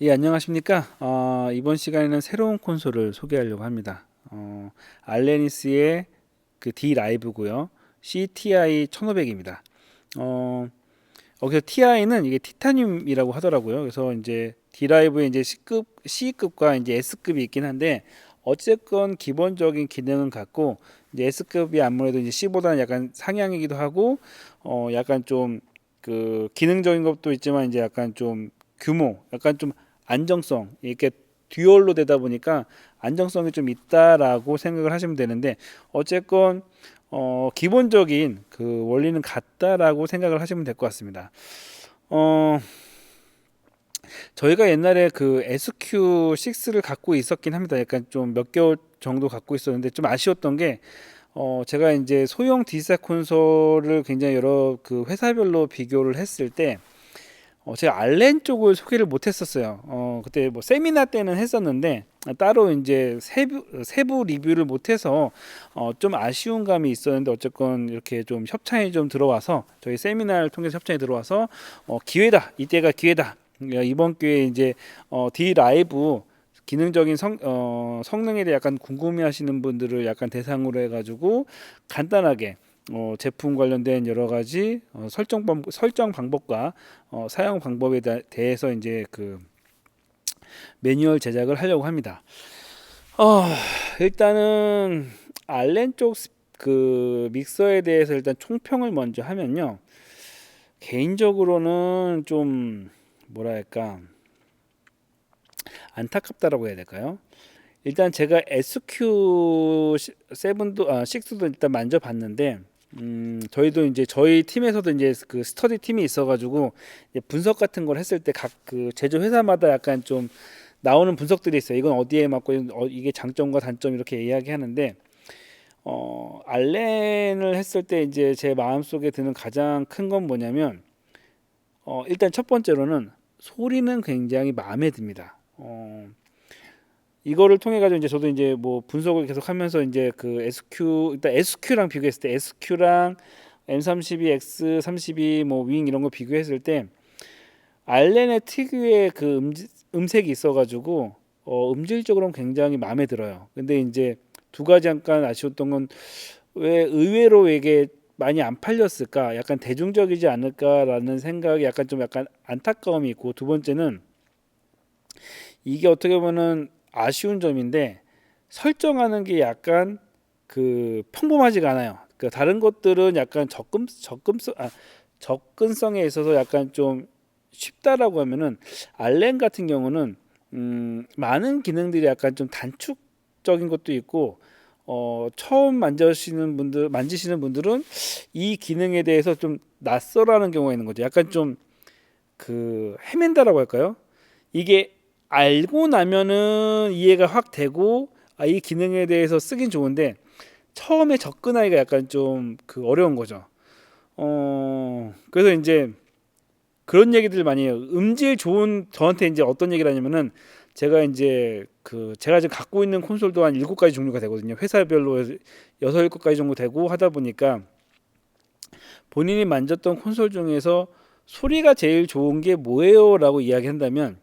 예, 안녕하십니까? 이번 시간에는 새로운 콘솔을 소개하려고 합니다. 알레니스의 그 D 라이브고요. CTI 1500입니다. 그래서 TI는 이게 티타늄이라고 하더라고요. 그래서 이제 D 라이브에 이제 C급과 이제 S급이 있긴 한데 어쨌건 기본적인 기능은 같고 이제 S급이 아무래도 이제 C보다는 약간 상향이기도 하고 약간 좀 그 기능적인 것도 있지만 이제 약간 좀 규모, 약간 좀 안정성 이렇게 듀얼로 되다 보니까 안정성이 좀 있다라고 생각을 하시면 되는데 어쨌건 기본적인 그 원리는 같다라고 생각을 하시면 될 것 같습니다. 어, 저희가 옛날에 그 SQ6를 갖고 있었긴 합니다. 약간 좀 몇 개월 정도 갖고 있었는데 좀 아쉬웠던 게 제가 이제 소형 디지털 콘솔을 굉장히 여러 그 회사별로 비교를 했을 때 제가 알렌 쪽을 소개를 못 했었어요. 그때 뭐 세미나 때는 했었는데 따로 이제 세부 리뷰를 못 해서 좀 아쉬운 감이 있었는데 어쨌건 이렇게 좀 협찬이 좀 들어와서 저희 세미나를 통해서 협찬이 들어와서 기회다. 이때가 기회다. 이번 기회에 이제 D 라이브 기능적인 성능에 대해 약간 궁금해하시는 분들을 약간 대상으로 해가지고 간단하게 제품 관련된 여러 가지 설정 방법과 사용 방법에 대해서 이제 그 매뉴얼 제작을 하려고 합니다. 어, 일단은 알렌 쪽 그 믹서에 대해서 일단 총평을 먼저 하면요. 개인적으로는 좀 뭐랄까 안타깝다라고 해야 될까요? 일단 제가 SQ7도 6도 일단 만져봤는데 저희도 이제 저희 팀에서도 이제 그 스터디 팀이 있어가지고 이제 분석 같은 걸 했을 때 각 그 제조 회사마다 약간 좀 나오는 분석들이 있어요. 이건 어디에 맞고 이게 장점과 단점 이렇게 이야기하는데 알렌을 했을 때 이제 제 마음속에 드는 가장 큰 건 뭐냐면 일단 첫 번째로는 소리는 굉장히 마음에 듭니다. 이거를 통해 가지고 이제 저도 이제 뭐 분석을 계속하면서 이제 그 SQ 일단 SQ랑 비교했을 때 SQ랑 M32X 32 뭐 윙 이런 거 비교했을 때 알렌의 특유의 그 음색이 있어가지고 음질적으로는 굉장히 마음에 들어요. 근데 이제 두 가지 잠깐 아쉬웠던 건 왜 의외로 이게 많이 안 팔렸을까? 약간 대중적이지 않을까라는 생각이 약간 좀 약간 안타까움이 있고 두 번째는 이게 어떻게 보면은 아쉬운 점인데 설정하는 게 약간 그 평범하지가 않아요. 그 다른 것들은 약간 접근성에 있어서 약간 좀 쉽다라고 하면은 알렌 같은 경우는 많은 기능들이 약간 좀 단축적인 것도 있고 처음 만지시는 분들은 이 기능에 대해서 좀 낯설어하는 경우가 있는 거죠. 약간 좀 그 헤맨다라고 할까요? 이게 알고 나면은 이해가 확 되고 이 기능에 대해서 쓰긴 좋은데 처음에 접근하기가 약간 좀 그 어려운 거죠. 그래서 이제 그런 얘기들 많이 해요. 음질 좋은 저한테 이제 어떤 얘기를 하냐면은 제가 이제 그 제가 지금 갖고 있는 콘솔도 한 7가지 종류가 되거든요. 회사별로 6, 7가지 정도 되고 하다 보니까 본인이 만졌던 콘솔 중에서 소리가 제일 좋은 게 뭐예요라고 이야기한다면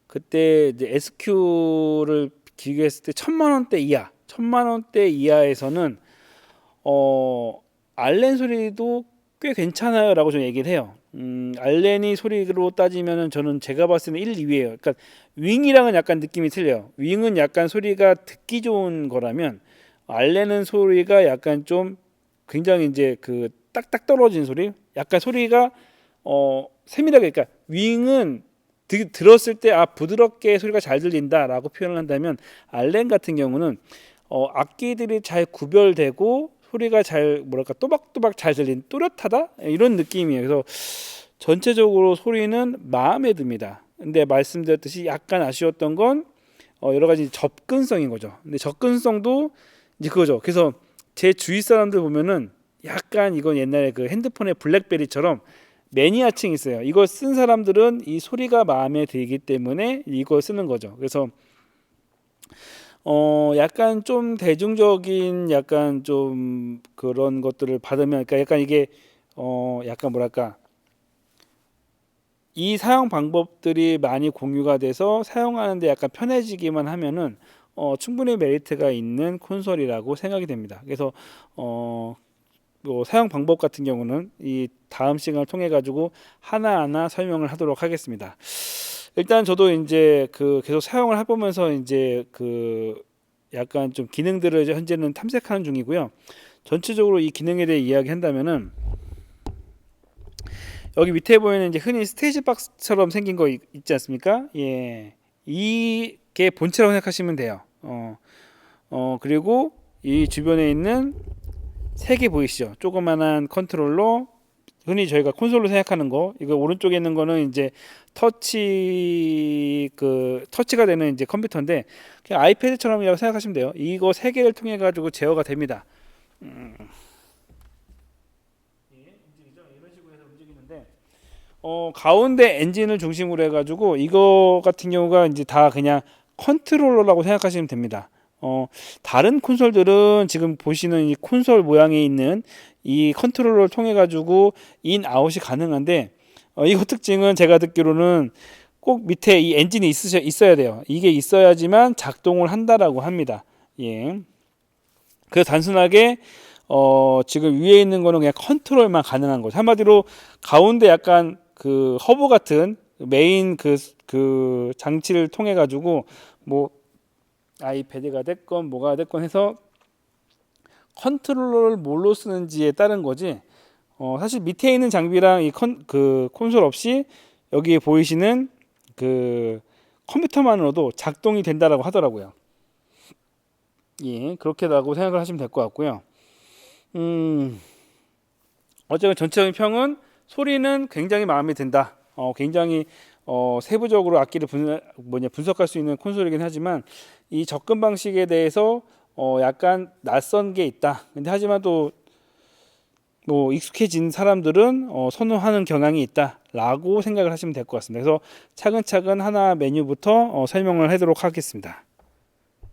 그때 이제 SQ를 기획했을 때 1,000만 원대 이하, 1,000만 원대 이하에서는 알렌 소리도 꽤 괜찮아요라고 좀 얘기를 해요. 알렌이 소리로 따지면은 저는 제가 봤을 때는 1, 2위예요. 그러니까 윙이랑은 약간 느낌이 틀려요. 윙은 약간 소리가 듣기 좋은 거라면 알렌은 소리가 약간 좀 굉장히 이제 그 딱딱 떨어진 소리, 약간 소리가 세밀하게 그러니까 윙은 들었을 때 부드럽게 소리가 잘 들린다라고 표현을 한다면 알렌 같은 경우는 악기들이 잘 구별되고 소리가 잘 뭐랄까 또박또박 잘 들린 또렷하다 이런 느낌이에요. 그래서 전체적으로 소리는 마음에 듭니다. 근데 말씀드렸듯이 약간 아쉬웠던 건 여러 가지 접근성인 거죠. 근데 접근성도 이제 그거죠. 그래서 제 주위 사람들 보면은 약간 이건 옛날에 그 핸드폰의 블랙베리처럼 매니아층이 있어요. 이걸 쓴 사람들은 이 소리가 마음에 들기 때문에 이걸 쓰는 거죠. 그래서 약간 좀 대중적인 약간 좀 그런 것들을 받으면 그러니까 약간 이게 약간 뭐랄까 이 사용 방법들이 많이 공유가 돼서 사용하는데 약간 편해지기만 하면은 충분히 메리트가 있는 콘솔이라고 생각이 됩니다. 그래서 뭐 사용 방법 같은 경우는 이 다음 시간을 통해 가지고 하나하나 설명을 하도록 하겠습니다. 일단 저도 이제 그 계속 사용을 해보면서 이제 그 약간 좀 기능들을 이제 현재는 탐색하는 중이고요. 전체적으로 이 기능에 대해 이야기한다면은 여기 밑에 보이는 이제 흔히 스테이지 박스처럼 생긴 거 있지 않습니까? 예, 이게 본체라고 생각하시면 돼요. 그리고 이 주변에 있는 세 개 보이시죠? 조그만한 컨트롤러, 흔히 저희가 콘솔로 생각하는 거, 이거 오른쪽에 있는 거는 이제 터치가 되는 이제 컴퓨터인데 그냥 아이패드처럼이라고 생각하시면 돼요. 이거 세 개를 통해 가지고 제어가 됩니다. 움직이죠? 이런 식으로 해서 움직이는데 가운데 엔진을 중심으로 해가지고 이거 같은 경우가 이제 다 그냥 컨트롤러라고 생각하시면 됩니다. 다른 콘솔들은 지금 보시는 이 콘솔 모양에 있는 이 컨트롤러를 통해 가지고 인 아웃이 가능한데 이거 특징은 제가 듣기로는 꼭 밑에 이 엔진이 있어야 돼요. 이게 있어야지만 작동을 한다라고 합니다. 예. 그래서 단순하게 지금 위에 있는 거는 그냥 컨트롤만 가능한 거죠. 한마디로 가운데 약간 그 허브 같은 메인 그 장치를 통해 가지고 뭐 아이패드가 됐건 뭐가 됐건 해서 컨트롤러를 뭘로 쓰는지에 따른 거지. 사실 밑에 있는 장비랑 그 콘솔 없이 여기 보이시는 그 컴퓨터만으로도 작동이 된다라고 하더라고요. 예, 그렇게라고 생각을 하시면 될 것 같고요. 어쨌든 전체적인 평은 소리는 굉장히 마음에 든다. 굉장히 세부적으로 악기를 분석할 수 있는 콘솔이긴 하지만 이 접근 방식에 대해서 약간 낯선 게 있다. 근데 하지만 또 뭐 익숙해진 사람들은 선호하는 경향이 있다라고 생각을 하시면 될 것 같습니다. 그래서 차근차근 하나 메뉴부터 설명을 하도록 하겠습니다.